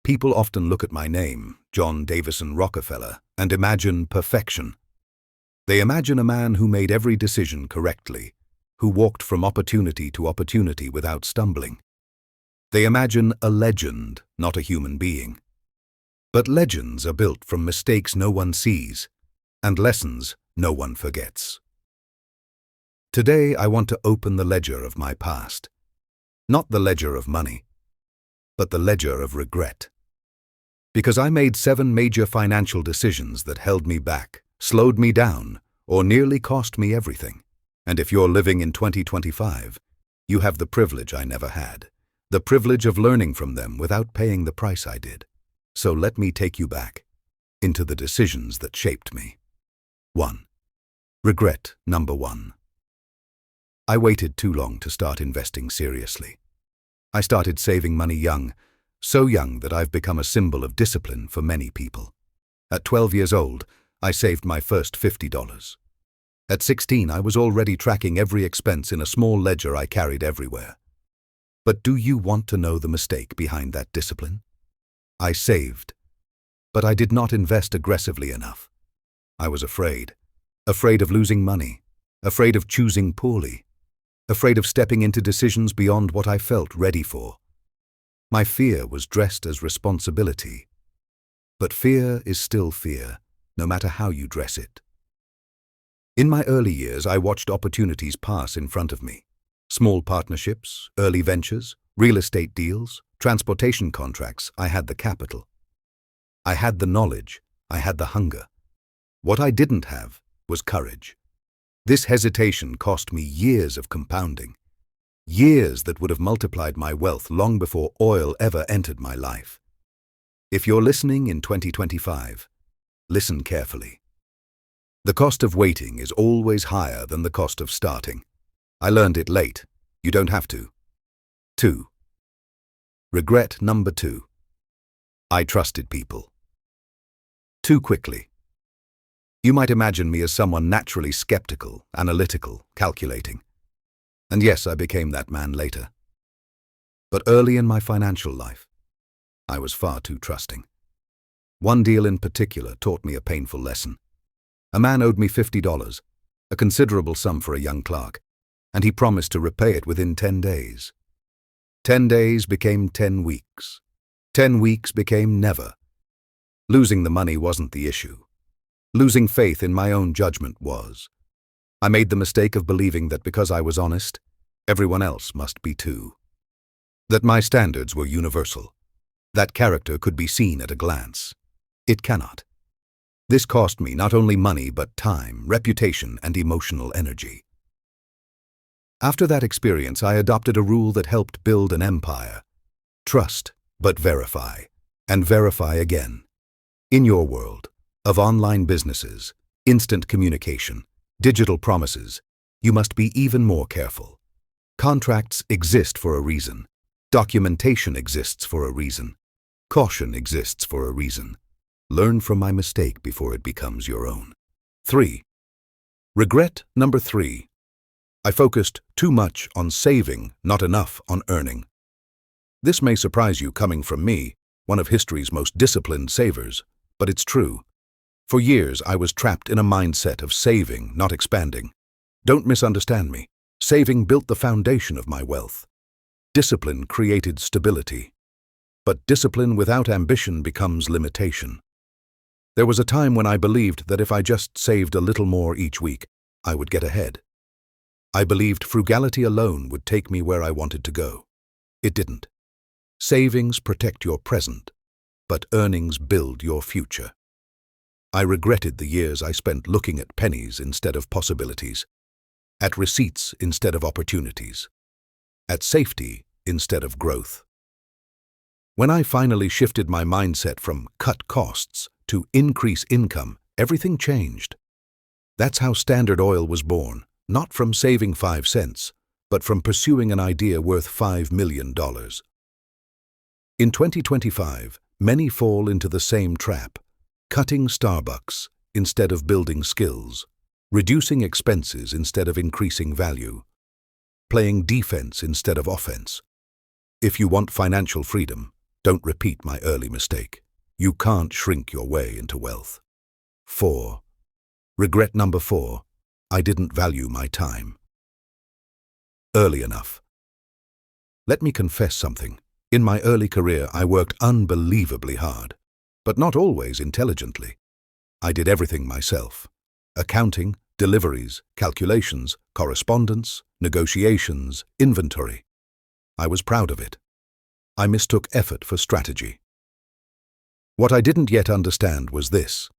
People often look at my name, John Davison Rockefeller, and imagine perfection. They imagine a man who made every decision correctly, who walked from opportunity to opportunity without stumbling. They imagine a legend, not a human being. But legends are built from mistakes no one sees, and lessons no one forgets. Today, I want to open the ledger of my past. Not the ledger of money, but the ledger of regret. Because I made 7 major financial decisions that held me back, slowed me down, or nearly cost me everything. And if you're living in 2025, you have the privilege I never had. The privilege of learning from them without paying the price I did. So let me take you back into the decisions that shaped me. 1. Regret number 1. I waited too long to start investing seriously. I started saving money young, so young that I've become a symbol of discipline for many people. At 12 years old, I saved my first $50. At 16, I was already tracking every expense in a small ledger I carried everywhere. But do you want to know the mistake behind that discipline? I saved, but I did not invest aggressively enough. I was afraid of losing money, afraid of choosing poorly, afraid of stepping into decisions beyond what I felt ready for. My fear was dressed as responsibility. But fear is still fear, no matter how you dress it. In my early years, I watched opportunities pass in front of me. Small partnerships, early ventures, real estate deals, transportation contracts. I had the capital. I had the knowledge. I had the hunger. What I didn't have was courage. This hesitation cost me years of compounding, years that would have multiplied my wealth long before oil ever entered my life. If you're listening in 2025, listen carefully. The cost of waiting is always higher than the cost of starting. I learned it late. You don't have to. 2. Regret number 2. I trusted people too quickly. You might imagine me as someone naturally skeptical, analytical, calculating. And yes, I became that man later. But early in my financial life, I was far too trusting. One deal in particular taught me a painful lesson. A man owed me $50, a considerable sum for a young clerk, and he promised to repay it within 10 days. 10 days became 10 weeks. 10 weeks became never. Losing the money wasn't the issue. Losing faith in my own judgment was. I made the mistake of believing that because I was honest, everyone else must be too. That my standards were universal. That character could be seen at a glance. It cannot. This cost me not only money but time, reputation, and emotional energy. After that experience, I adopted a rule that helped build an empire. Trust, but verify, and verify again. In your world of online businesses, instant communication, digital promises, you must be even more careful. Contracts exist for a reason. Documentation exists for a reason. Caution exists for a reason. Learn from my mistake before it becomes your own. 3. Regret number 3. I focused too much on saving, not enough on earning. This may surprise you coming from me, one of history's most disciplined savers, but it's true. For years, I was trapped in a mindset of saving, not expanding. Don't misunderstand me. Saving built the foundation of my wealth. Discipline created stability. But discipline without ambition becomes limitation. There was a time when I believed that if I just saved a little more each week, I would get ahead. I believed frugality alone would take me where I wanted to go. It didn't. Savings protect your present, but earnings build your future. I regretted the years I spent looking at pennies instead of possibilities, at receipts instead of opportunities, at safety instead of growth. When I finally shifted my mindset from cut costs to increase income, everything changed. That's how Standard Oil was born, not from saving 5 cents, but from pursuing an idea worth $5 million. In 2025, many fall into the same trap, cutting Starbucks instead of building skills, reducing expenses instead of increasing value, playing defense instead of offense. If you want financial freedom, Don't repeat my early mistake. You can't shrink your way into wealth. 4. Regret number 4. I didn't value my time early enough. Let me confess something. In my early career, I worked unbelievably hard, but not always intelligently. I did everything myself. Accounting, deliveries, calculations, correspondence, negotiations, inventory. I was proud of it. I mistook effort for strategy. What I didn't yet understand was this: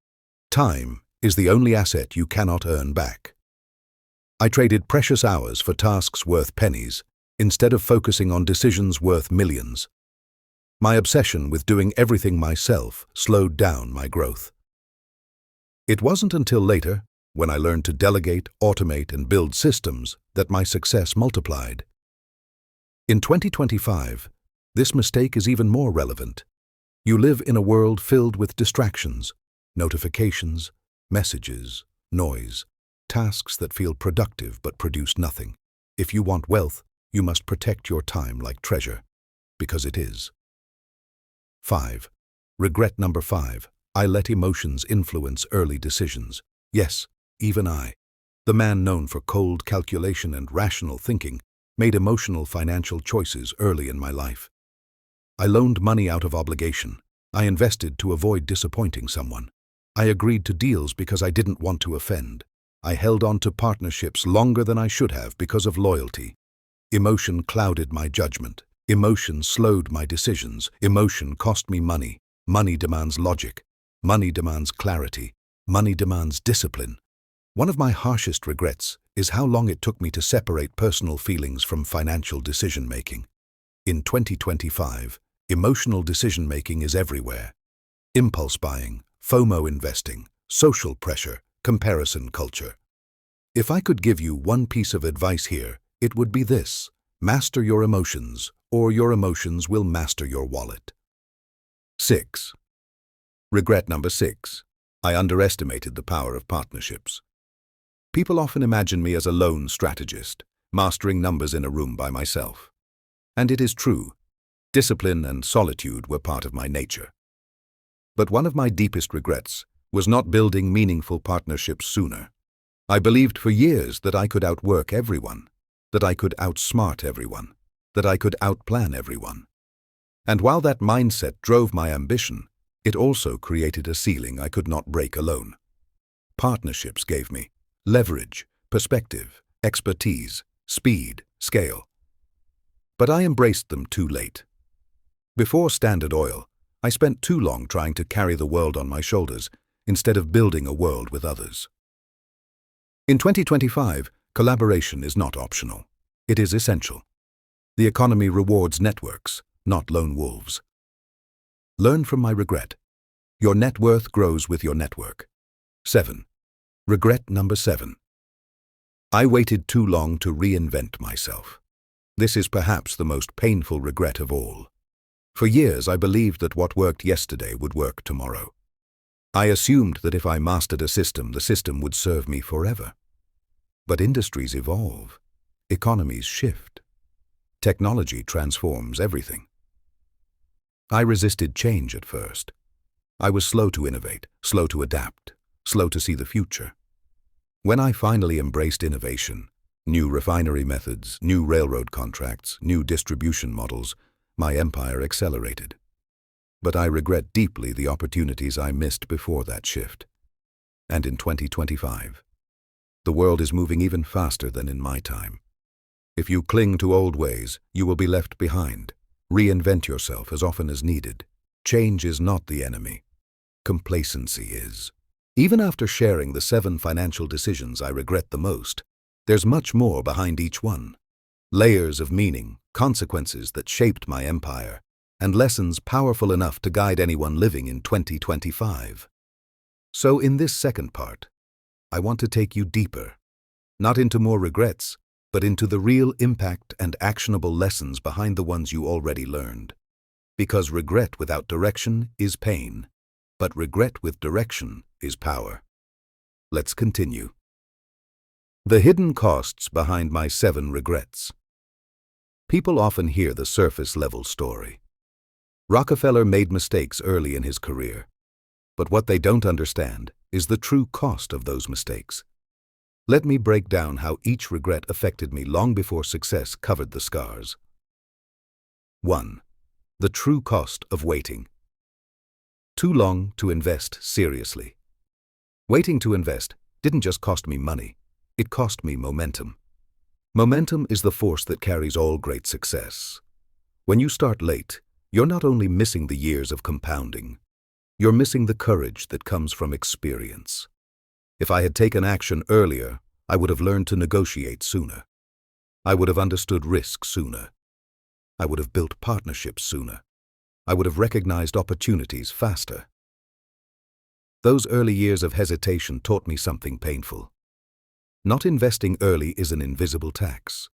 time is the only asset you cannot earn back. I traded precious hours for tasks worth pennies, instead of focusing on decisions worth millions. My obsession with doing everything myself slowed down my growth. It wasn't until later, when I learned to delegate, automate, and build systems, that my success multiplied. In 2025, this mistake is even more relevant. You live in a world filled with distractions, notifications, messages, noise, tasks that feel productive but produce nothing. If you want wealth, you must protect your time like treasure, because it is. 5. Regret number 5. I let emotions influence early decisions. Yes, even I, the man known for cold calculation and rational thinking, made emotional financial choices early in my life. I loaned money out of obligation. I invested to avoid disappointing someone. I agreed to deals because I didn't want to offend. I held on to partnerships longer than I should have because of loyalty. Emotion clouded my judgment. Emotion slowed my decisions. Emotion cost me money. Money demands logic. Money demands clarity. Money demands discipline. One of my harshest regrets is how long it took me to separate personal feelings from financial decision-making. In 2025, emotional decision-making is everywhere. Impulse buying, FOMO investing, social pressure, comparison culture. If I could give you one piece of advice here, it would be this: master your emotions, or your emotions will master your wallet. 6. Regret number 6. I underestimated the power of partnerships. People often imagine me as a lone strategist, mastering numbers in a room by myself. And it is true. Discipline and solitude were part of my nature. But one of my deepest regrets was not building meaningful partnerships sooner. I believed for years that I could outwork everyone, that I could outsmart everyone, that I could outplan everyone. And while that mindset drove my ambition, it also created a ceiling I could not break alone. Partnerships gave me leverage, perspective, expertise, speed, scale. But I embraced them too late. Before Standard Oil, I spent too long trying to carry the world on my shoulders instead of building a world with others. In 2025, collaboration is not optional. It is essential. The economy rewards networks, not lone wolves. Learn from my regret. Your net worth grows with your network. 7. Regret number 7. I waited too long to reinvent myself. This is perhaps the most painful regret of all. For years, I believed that what worked yesterday would work tomorrow. I assumed that if I mastered a system, the system would serve me forever. But industries evolve. Economies shift. Technology transforms everything. I resisted change at first. I was slow to innovate, slow to adapt, slow to see the future. When I finally embraced innovation, new refinery methods, new railroad contracts, new distribution models, my empire accelerated. But I regret deeply the opportunities I missed before that shift. And in 2025, the world is moving even faster than in my time. If you cling to old ways, you will be left behind. Reinvent yourself as often as needed. Change is not the enemy. Complacency is. Even after sharing the 7 financial decisions I regret the most, there's much more behind each one. Layers of meaning, consequences that shaped my empire, and lessons powerful enough to guide anyone living in 2025. So in this second part, I want to take you deeper, not into more regrets, but into the real impact and actionable lessons behind the ones you already learned. Because regret without direction is pain, but regret with direction is power. Let's continue. The hidden costs behind my 7 regrets. People often hear the surface-level story. Rockefeller made mistakes early in his career, but what they don't understand is the true cost of those mistakes. Let me break down how each regret affected me long before success covered the scars. 1. The true cost of waiting. Too long to invest seriously. Waiting to invest didn't just cost me money, it cost me momentum. Momentum is the force that carries all great success. When you start late, you're not only missing the years of compounding, you're missing the courage that comes from experience. If I had taken action earlier, I would have learned to negotiate sooner. I would have understood risk sooner. I would have built partnerships sooner. I would have recognized opportunities faster. Those early years of hesitation taught me something painful. Not investing early is an invisible tax.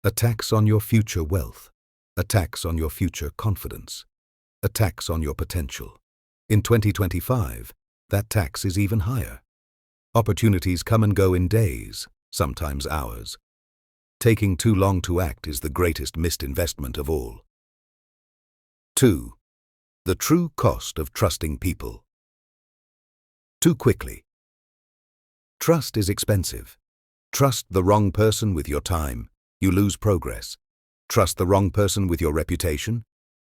A tax on your future wealth. A tax on your future confidence. A tax on your potential. In 2025, that tax is even higher. Opportunities come and go in days, sometimes hours. Taking too long to act is the greatest missed investment of all. 2. The true cost of trusting people. Too quickly. Trust is expensive. Trust the wrong person with your time, you lose progress. Trust the wrong person with your reputation,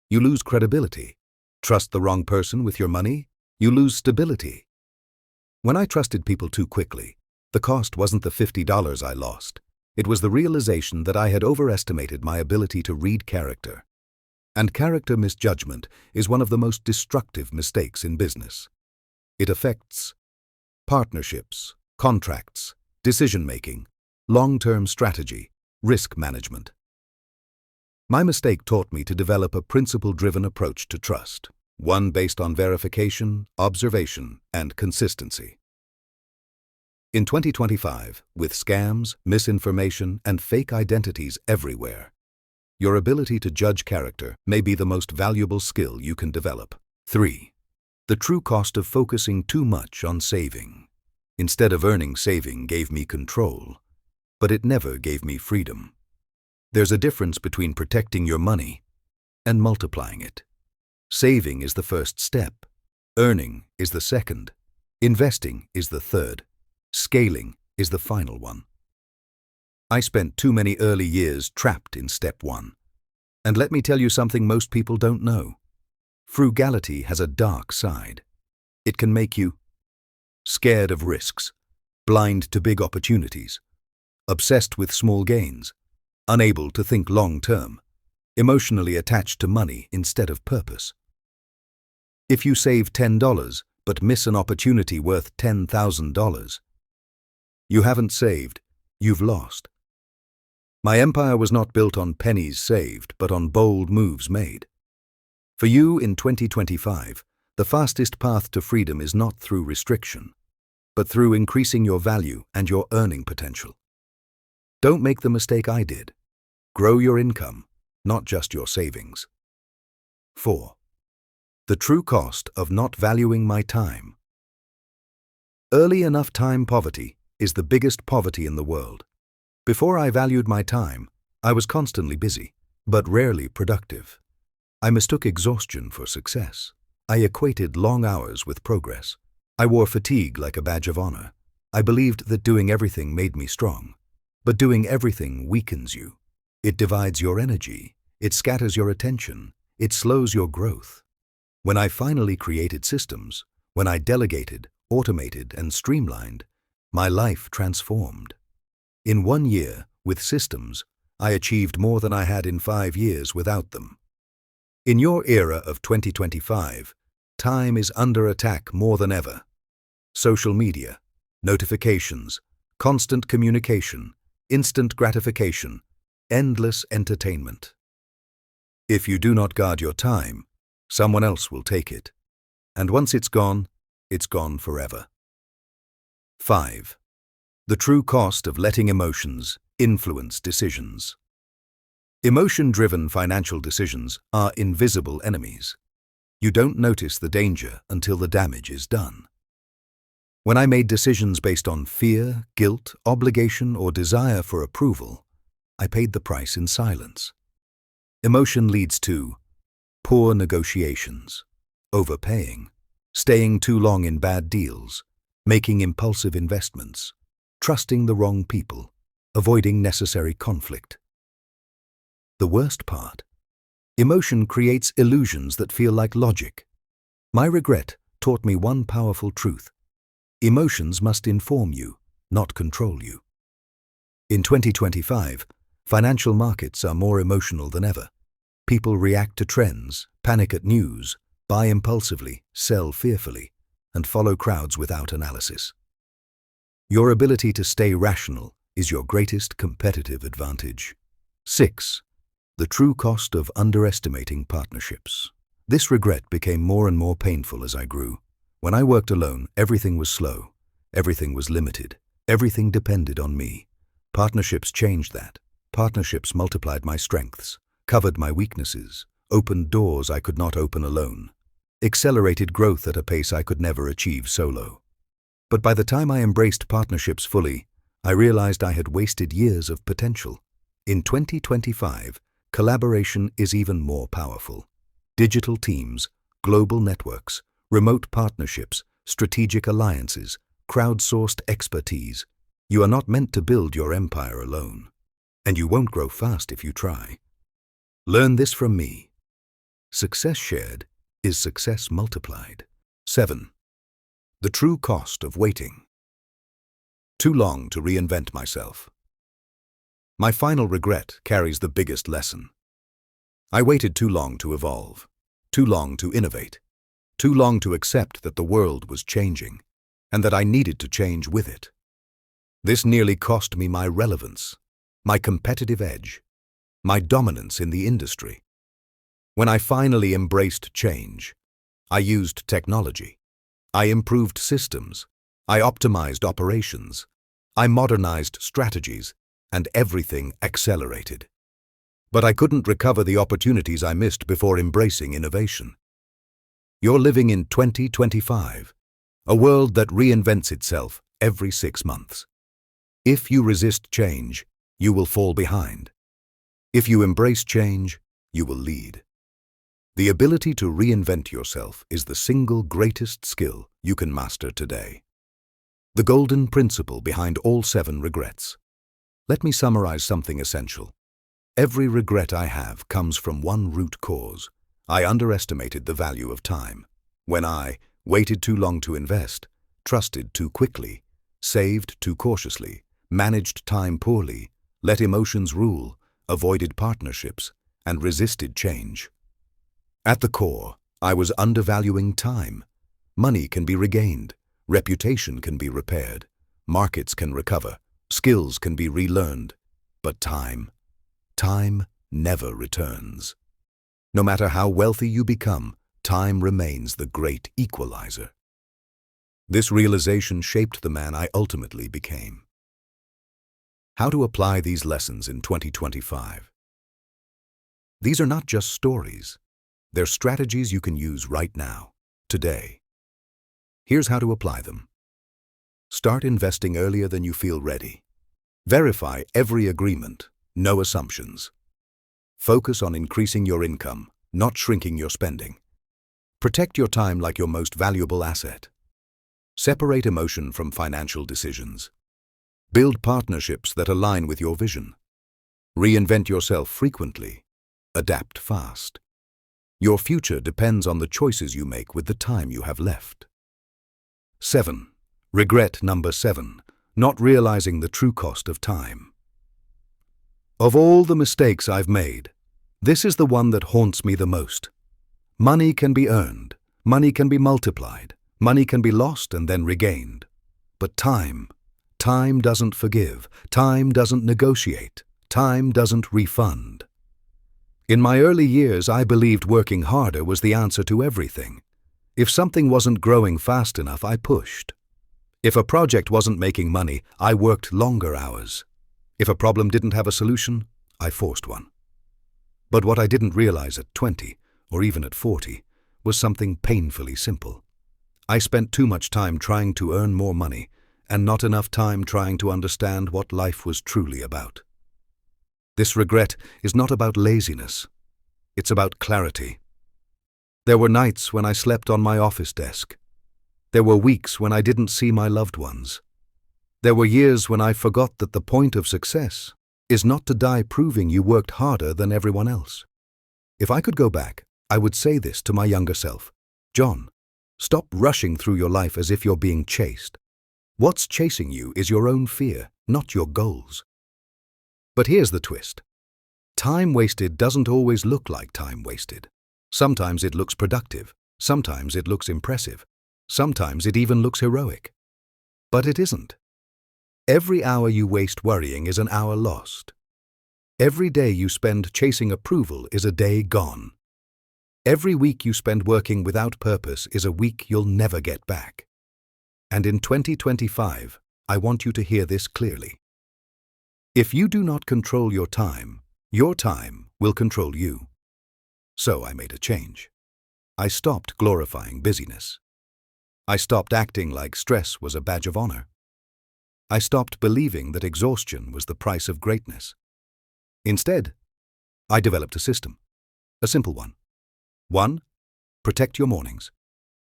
you lose credibility. Trust the wrong person with your money, you lose stability. When I trusted people too quickly, the cost wasn't the $50 I lost. It was the realization that I had overestimated my ability to read character. And character misjudgment is one of the most destructive mistakes in business. It affects partnerships, contracts, decision-making, long-term strategy, risk management. My mistake taught me to develop a principle-driven approach to trust, one based on verification, observation, and consistency. In 2025, with scams, misinformation, and fake identities everywhere, your ability to judge character may be the most valuable skill you can develop. 3. The true cost of focusing too much on saving. Instead of earning, saving gave me control, but it never gave me freedom. There's a difference between protecting your money and multiplying it. Saving is the first step. Earning is the second. Investing is the third. Scaling is the final one. I spent too many early years trapped in step 1. And let me tell you something most people don't know. Frugality has a dark side. It can make you scared of risks, blind to big opportunities, obsessed with small gains, unable to think long-term, emotionally attached to money instead of purpose. If you save $10 but miss an opportunity worth $10,000, you haven't saved, you've lost. My empire was not built on pennies saved, but on bold moves made. For you in 2025, the fastest path to freedom is not through restriction, but through increasing your value and your earning potential. Don't make the mistake I did. Grow your income, not just your savings. 4. The true cost of not valuing my time. Early enough time poverty is the biggest poverty in the world. Before I valued my time, I was constantly busy, but rarely productive. I mistook exhaustion for success. I equated long hours with progress. I wore fatigue like a badge of honor. I believed that doing everything made me strong. But doing everything weakens you. It divides your energy. It scatters your attention. It slows your growth. When I finally created systems, when I delegated, automated, and streamlined, my life transformed. In 1 year, with systems, I achieved more than I had in 5 years without them. In your era of 2025, time is under attack more than ever. Social media, notifications, constant communication, instant gratification, endless entertainment. If you do not guard your time, someone else will take it. And once it's gone forever. 5. The true cost of letting emotions influence decisions. Emotion-driven financial decisions are invisible enemies. You don't notice the danger until the damage is done. When I made decisions based on fear, guilt, obligation, or desire for approval, I paid the price in silence. Emotion leads to poor negotiations, overpaying, staying too long in bad deals, making impulsive investments, trusting the wrong people, avoiding necessary conflict. The worst part: emotion creates illusions that feel like logic. My regret taught me one powerful truth: emotions must inform you, not control you. In 2025, financial markets are more emotional than ever. People react to trends, panic at news, buy impulsively, sell fearfully, and follow crowds without analysis. Your ability to stay rational is your greatest competitive advantage. 6. The true cost of underestimating partnerships. This regret became more and more painful as I grew. When I worked alone, everything was slow, everything was limited, everything depended on me. Partnerships changed that. Partnerships multiplied my strengths, covered my weaknesses, opened doors I could not open alone, accelerated growth at a pace I could never achieve solo. But by the time I embraced partnerships fully, I realized I had wasted years of potential. In 2025, collaboration is even more powerful. Digital teams, global networks, remote partnerships, strategic alliances, crowdsourced expertise. You are not meant to build your empire alone, and you won't grow fast if you try. Learn this from me. Success shared is success multiplied. 7. The true cost of waiting. Too long to reinvent myself. My final regret carries the biggest lesson. I waited too long to evolve, too long to innovate, too long to accept that the world was changing, and that I needed to change with it. This nearly cost me my relevance, my competitive edge, my dominance in the industry. When I finally embraced change, I used technology, I improved systems, I optimized operations, I modernized strategies, and everything accelerated. But I couldn't recover the opportunities I missed before embracing innovation. You're living in 2025, a world that reinvents itself every 6 months. If you resist change, you will fall behind. If you embrace change, you will lead. The ability to reinvent yourself is the single greatest skill you can master today. The golden principle behind all 7 regrets. Let me summarize something essential. Every regret I have comes from one root cause. I underestimated the value of time. When I waited too long to invest, trusted too quickly, saved too cautiously, managed time poorly, let emotions rule, avoided partnerships, and resisted change. At the core, I was undervaluing time. Money can be regained, reputation can be repaired, markets can recover, skills can be relearned, but time never returns. No matter how wealthy you become, time remains the great equalizer. This realization shaped the man I ultimately became. How to apply these lessons in 2025. These are not just stories. They're strategies you can use right now, today. Here's how to apply them. Start investing earlier than you feel ready. Verify every agreement, no assumptions. Focus on increasing your income, not shrinking your spending. Protect your time like your most valuable asset. Separate emotion from financial decisions. Build partnerships that align with your vision. Reinvent yourself frequently. Adapt fast. Your future depends on the choices you make with the time you have left. 7. Regret number 7. Not realizing the true cost of time. Of all the mistakes I've made, this is the one that haunts me the most. Money can be earned, money can be multiplied, money can be lost and then regained. But time doesn't forgive, time doesn't negotiate, time doesn't refund. In my early years, I believed working harder was the answer to everything. If something wasn't growing fast enough, I pushed. If a project wasn't making money, I worked longer hours. If a problem didn't have a solution, I forced one. But what I didn't realize at 20, or even at 40, was something painfully simple. I spent too much time trying to earn more money, and not enough time trying to understand what life was truly about. This regret is not about laziness. It's about clarity. There were nights when I slept on my office desk. There were weeks when I didn't see my loved ones. There were years when I forgot that the point of success is not to die proving you worked harder than everyone else. If I could go back, I would say this to my younger self. John, stop rushing through your life as if you're being chased. What's chasing you is your own fear, not your goals. But here's the twist. Time wasted doesn't always look like time wasted. Sometimes it looks productive. Sometimes it looks impressive. Sometimes it even looks heroic. But it isn't. Every hour you waste worrying is an hour lost. Every day you spend chasing approval is a day gone. Every week you spend working without purpose is a week you'll never get back. And in 2025, I want you to hear this clearly. If you do not control your time will control you. So I made a change. I stopped glorifying busyness. I stopped acting like stress was a badge of honor. I stopped believing that exhaustion was the price of greatness. Instead, I developed a system, a simple one. 1. Protect your mornings.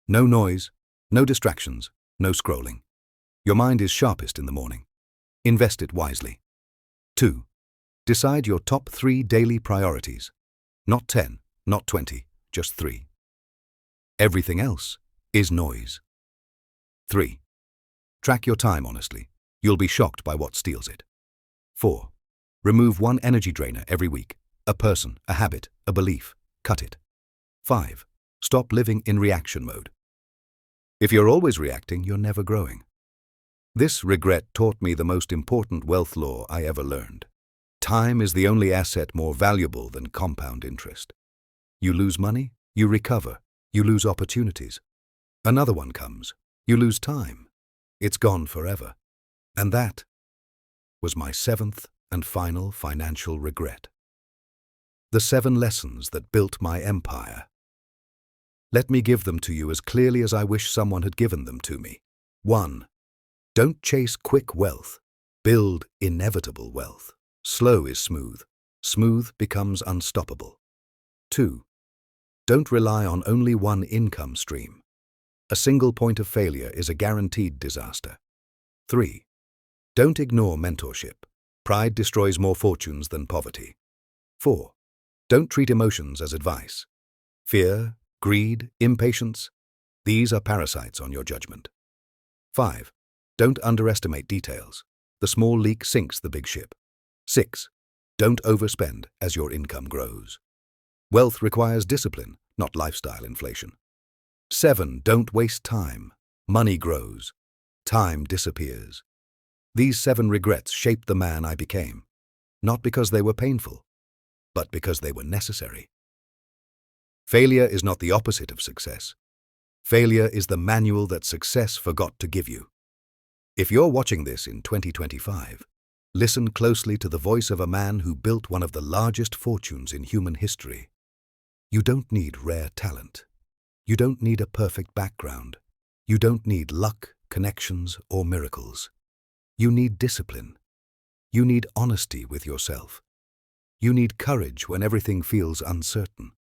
No noise, no distractions, no scrolling. Your mind is sharpest in the morning. Invest it wisely. 2. Decide your top 3 daily priorities. Not 10, not 20, just 3. Everything else is noise. 3. Track your time honestly. You'll be shocked by what steals it. 4. Remove one energy drainer every week. A person, a habit, a belief. Cut it. 5. Stop living in reaction mode. If you're always reacting, you're never growing. This regret taught me the most important wealth law I ever learned. Time is the only asset more valuable than compound interest. You lose money, you recover. You lose opportunities. Another one comes. You lose time. It's gone forever. And that was my 7th and final financial regret. The 7 lessons that built my empire. Let me give them to you as clearly as I wish someone had given them to me. 1. Don't chase quick wealth. Build inevitable wealth. Slow is smooth. Smooth becomes unstoppable. 2. Don't rely on only one income stream. A single point of failure is a guaranteed disaster. 3. Don't ignore mentorship. Pride destroys more fortunes than poverty. 4. Don't treat emotions as advice. Fear, greed, impatience, these are parasites on your judgment. 5. Don't underestimate details. The small leak sinks the big ship. 6. Don't overspend as your income grows. Wealth requires discipline, not lifestyle inflation. 7. Don't waste time. Money grows. Time disappears. These 7 regrets shaped the man I became, not because they were painful, but because they were necessary. Failure is not the opposite of success. Failure is the manual that success forgot to give you. If you're watching this in 2025, listen closely to the voice of a man who built one of the largest fortunes in human history. You don't need rare talent. You don't need a perfect background. You don't need luck, connections, or miracles. You need discipline. You need honesty with yourself. You need courage when everything feels uncertain.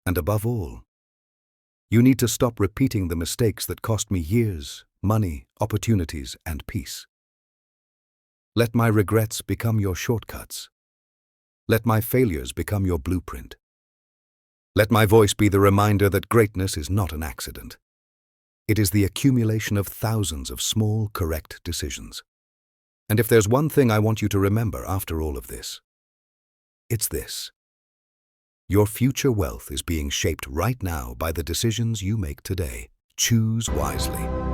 And above all, you need to stop repeating the mistakes that cost me years, money, opportunities, and peace. Let my regrets become your shortcuts. Let my failures become your blueprint. Let my voice be the reminder that greatness is not an accident. It is the accumulation of thousands of small, correct decisions. And if there's one thing I want you to remember after all of this, it's this. Your future wealth is being shaped right now by the decisions you make today. Choose wisely.